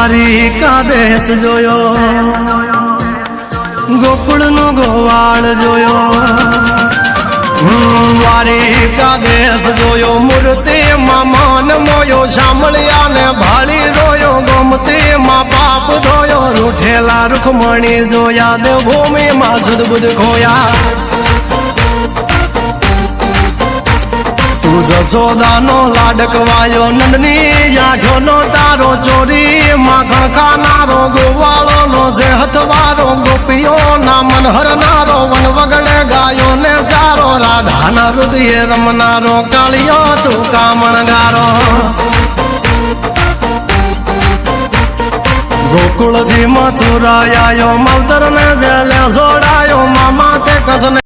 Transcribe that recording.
દ્વારિકા દેશ જોયો, ગોકુળનો ગોવાળ જોયો, દ્વારિકા દેશ જોયો, મૂર્તિમાં મન મોયો, સાંભળ્યા ને ભાળી રોયો, ગોમતીમાં પાપ ધોયો, રૂઠેલા રૂખમણી જોયા, દેવભૂમિમાં સદબુદ્ધ ખોયા. તું જશોદાનો લાડકવાયો, નંદની આંખોનો તારો, ચોરી માખણ ખાનારો, ગોવાળોનો જે હથવારો, ગોપીઓના મન હરનારો, વન વગડે ગાયો ને ચારો, રાધાના હૃદયે રમનારો, કાળિયો તું કામણગારો. ગોકુળથી મથુરા આયો, માવતર ને જેલે જોડાયો, મામા